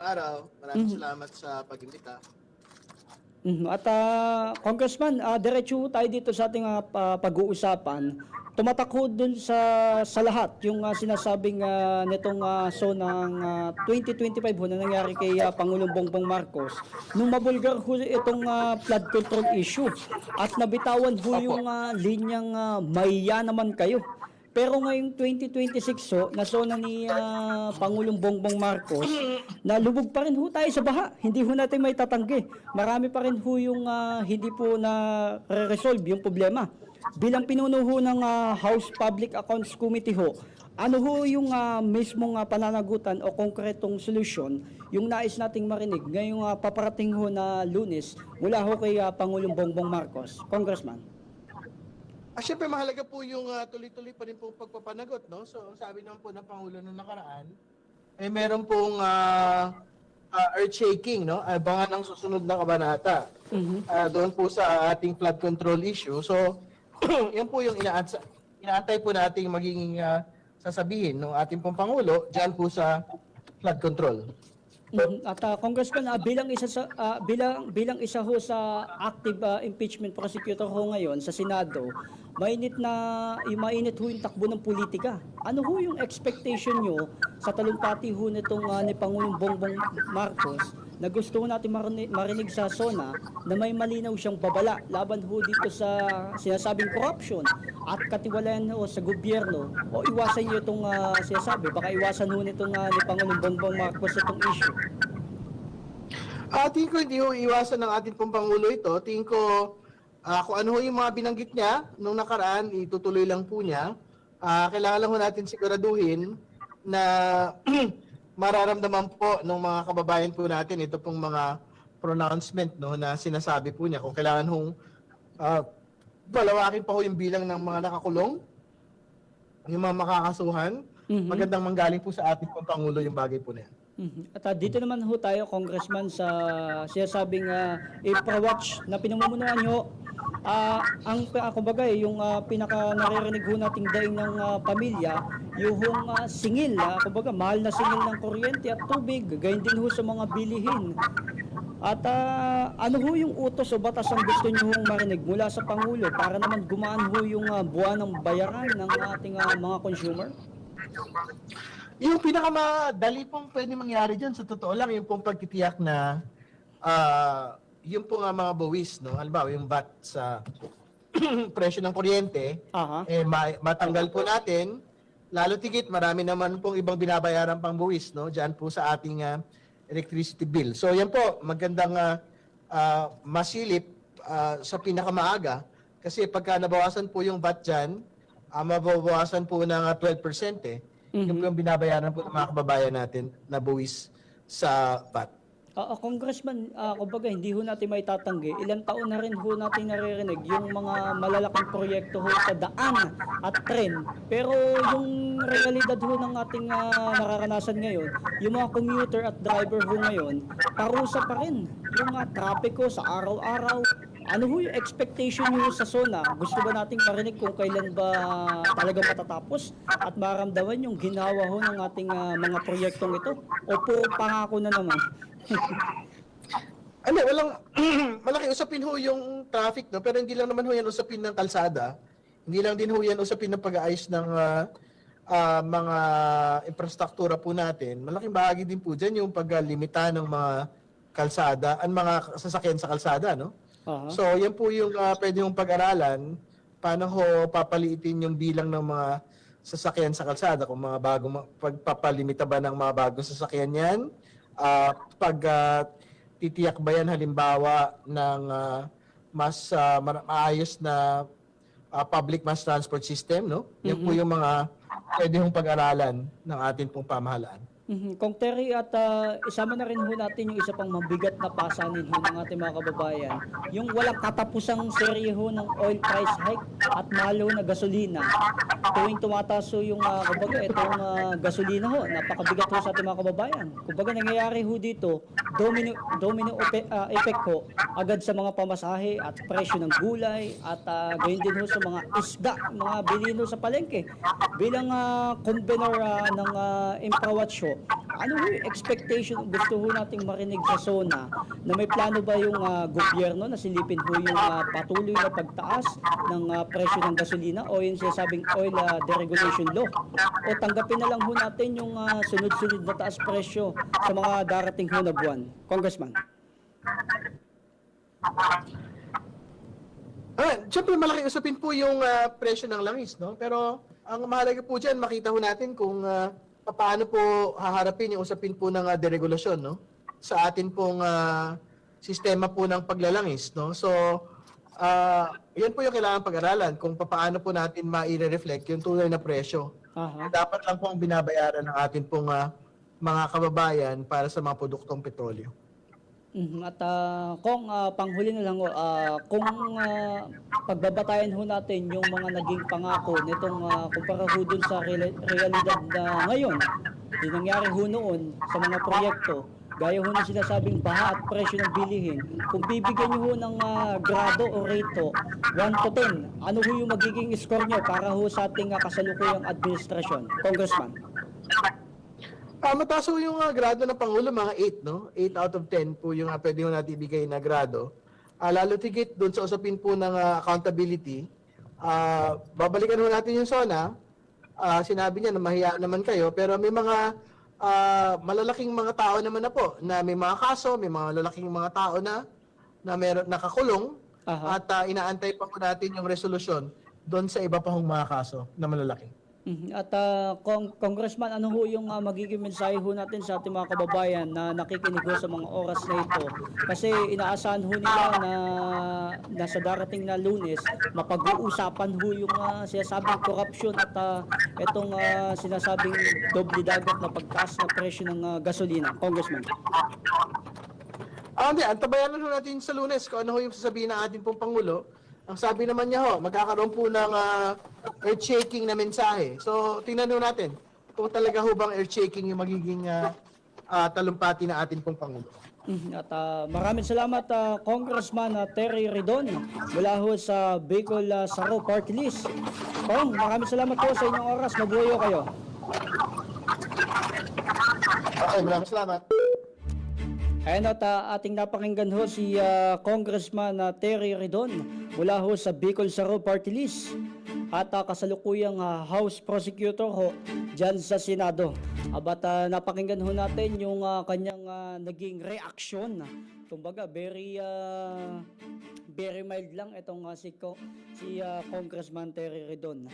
araw. Maraming salamat sa pag-imbita. At Congressman, diretso tayo dito sa ating pag-uusapan. Tumatak ho dun sa lahat yung sinasabing nitong ng 2025 ho na nangyari kay Pangulong Bongbong Marcos nung mabulgar ho itong flood control issue at nabitawan ho yung linyang maya naman kayo. Pero ngayong 2026 ho, na zona ni Pangulong Bongbong Marcos, nalubog pa rin ho tayo sa baha. Hindi ho natin may tatanggi. Marami pa rin ho yung hindi po na re-resolve yung problema. Bilang pinuno ho ng House Public Accounts Committee ho, ano ho yung mismong pananagutan o konkretong solusyon yung nais nating marinig ngayong paparating ho na Lunes mula ho kay Pangulong Bongbong Marcos? Congressman. Siyempre mahalaga po yung tuloy-tuloy pa rin po pagpapanagot, no? So, sabi naman po ng Pangulo nung nakaraan, meron pong earth-shaking, no? Abangan ng susunod na kabanata. Doon po sa ating flood control issue. So, yan po yung inaantay po nating magiging sasabihin ng ating pong Pangulo dyan po sa flood control. At Congressman, bilang isa ho sa active impeachment prosecutor ho ngayon sa Senado, mainit ho yung takbo ng politika. Ano ho yung expectation nyo sa talumpati ho nitong ni Pangulong Bongbong Marcos na gusto ho natin marinig sa SONA na may malinaw siyang babala laban ho dito sa sinasabing corruption at katiwalayan ho sa gobyerno, o iwasan nyo itong sinasabi, baka iwasan ho nitong ni Pangulong Bongbong Marcos itong issue? Tingin ko hindi ho iwasan ng ating pong Pangulo ito. Tingin ko kung ano ho yung mga binanggit niya nung nakaraan, itutuloy lang po niya. Kailangan lang ho natin siguraduhin na mararamdaman po ng mga kababayan po natin ito pong mga pronouncement, no, na sinasabi po niya. Kung kailangan hong balawakin pa ho yung bilang ng mga nakakulong, yung mga makakasuhan, magandang manggaling po sa ating pong Pangulo yung bagay po na yan. At dito naman ho tayo, Congressman, sa sinasabing IPRA-Watch na pinamumunuan nyo. Kumbaga, yung pinaka naririnig ho nating daing ng pamilya, yung singil, kumbaga, mahal na singil ng kuryente at tubig, gayon din ho sa mga bilihin. At ano ho yung utos o batas ang gusto nyo hong marinig mula sa Pangulo para naman gumaan ho yung buwan ng bayaran ng ating mga consumer? Yung pinakamadali pong pwede mangyari dyan, sa totoo lang, yung pong pagtitiyak na yung pong mga bawis, no? Halimbawa, yung VAT sa presyo ng kuryente, matanggal po natin. Lalo tigit, marami naman pong ibang binabayaran pang buwis, no? Diyan po sa ating electricity bill. So yan po, magandang masilip sa pinakamaaga. Kasi pagka nabawasan po yung VAT dyan, mababawasan po ng 12%. Yung po yung binabayaran po ng mga kababayan natin na buwis sa VAT. Congressman, kumbaga hindi ho natin may tatanggi. Ilang taon na rin ho natin naririnig yung mga malalaking proyekto ho sa daan at tren. Pero yung realidad ho ng ating nararanasan ngayon, yung mga commuter at driver ho ngayon, parusa pa rin yung trapiko sa araw-araw. Ano ho yung expectation nyo sa SONA? Gusto ba nating marinig kung kailan ba talaga matatapos at maramdaman yung ginawa ho ng ating mga proyektong ito? O puro pangako na naman? Walang malaki usapin ho yung traffic, no? Pero hindi lang naman ho yan usapin ng kalsada. Hindi lang din ho yan usapin ng pag-aayos ng mga infrastruktura po natin. Malaking bahagi din po dyan yung paglimita ng mga kalsada, ang mga sasakyan sa kalsada, no? So, yan po yung pwede yung pag-aralan, paano ho papaliitin yung bilang ng mga sasakyan sa kalsada, kung mga bagong pagpapalimita ba ng mga bagong sasakyan yan, titiyak ba yan halimbawa ng mas maayos na public mass transport system, no? Yan po yung mga pwede hong pag-aralan ng ating pong pamahalaan. Kung Terry, at isama na rin ho natin yung isa pang mabigat na pasanin ho ng ating mga kababayan, yung walang katapusang serye ho ng oil price hike at mahal ho na gasolina. Tuwing tumataas ho yung kumbaga itong gasolina ho, napakabigat ho sa ating mga kababayan. Kumbaga nangyayari ho dito, domino effect ho agad sa mga pamasahe at presyo ng gulay at gayon din ho sa mga isda, mga bilhin ho sa palengke. Bilang convener ng IPRA-Watch ho, ano ho yung expectation, gusto ho nating marinig sa SONA na may plano ba yung gobyerno na silipin ho yung patuloy na pagtaas ng presyo ng gasolina o yung sinasabing oil deregulation law, o tanggapin na lang ho natin yung sunod-sunod na taas presyo sa mga darating ho na buwan, Congressman? Siyempre malaki usapin po yung presyo ng langis, no? Pero ang mahalaga po dyan, makita ho natin kung paano po haharapin yung usapin po ng deregulasyon, no? Sa atin pong sistema po ng paglalangis, no? So, yan po yung kailangan pag-aralan, kung paano po natin ma-reflect yung tunay na presyo. Dapat lang po ang binabayaran ng atin pong mga kababayan para sa mga produktong petrolyo. At kung panghuli na lang ho, kung pagbabatayan ho natin yung mga naging pangako nitong kumpara ho dun sa realidad na ngayon, di nangyari ho noon sa mga proyekto, gaya ho na sinasabing baha at presyo ng bilihin, kung bibigyan nyo ho ng grado o rato 1 to 10, ano ho yung magiging score nyo para ho sa ating kasalukuyang administrasyon, Congressman? Mataas po yung grado ng Pangulo, mga 8, no? 8 out of 10 po yung pwede mo natin ibigay na grado. Lalo tigit doon sa usapin po ng accountability. Babalikan ho natin yung SONA. Sinabi niya na mahiya naman kayo, pero may mga malalaking mga tao naman na po, na may mga kaso, may mga malalaking mga tao na meron nakakulong, at inaantay pa po natin yung resolusyon doon sa iba pa hong mga kaso na malalaki. At Congressman, ano ho yung magiging mensahe ho natin sa ating mga kababayan na nakikinig ho sa mga oras na ito? Kasi inaasahan ho nila na sa darating na Lunes, mapag-uusapan ho yung sinasabing korupsyon at itong sinasabing doble dagat na pagtaas na presyo ng gasolina. Congressman. Hindi, antabayan na natin sa Lunes kung ano ho yung sasabihin ng ating pong Pangulo. Ang sabi naman niya ho, magkakaroon po ng earth-shaking na mensahe. So, tingnan ho natin kung talaga ho bang earth-shaking yung magiging talumpati na ating pong Pangulo. At maraming salamat Congressman Terry Ridon mula ho sa Bicol Saro Party List. Kong, maraming salamat po sa inyong oras. Mabuhay ho kayo. Okay, maraming salamat. Ayan at ating napakinggan ho si Congressman Terry Ridon mula ho sa Bicol Saro Party List at kasalukuyang House Prosecutor ho dyan sa Senado. Abat napakinggan ho natin yung kanyang naging reaksyon. Kumbaga very mild lang itong si Congressman Terry Ridon.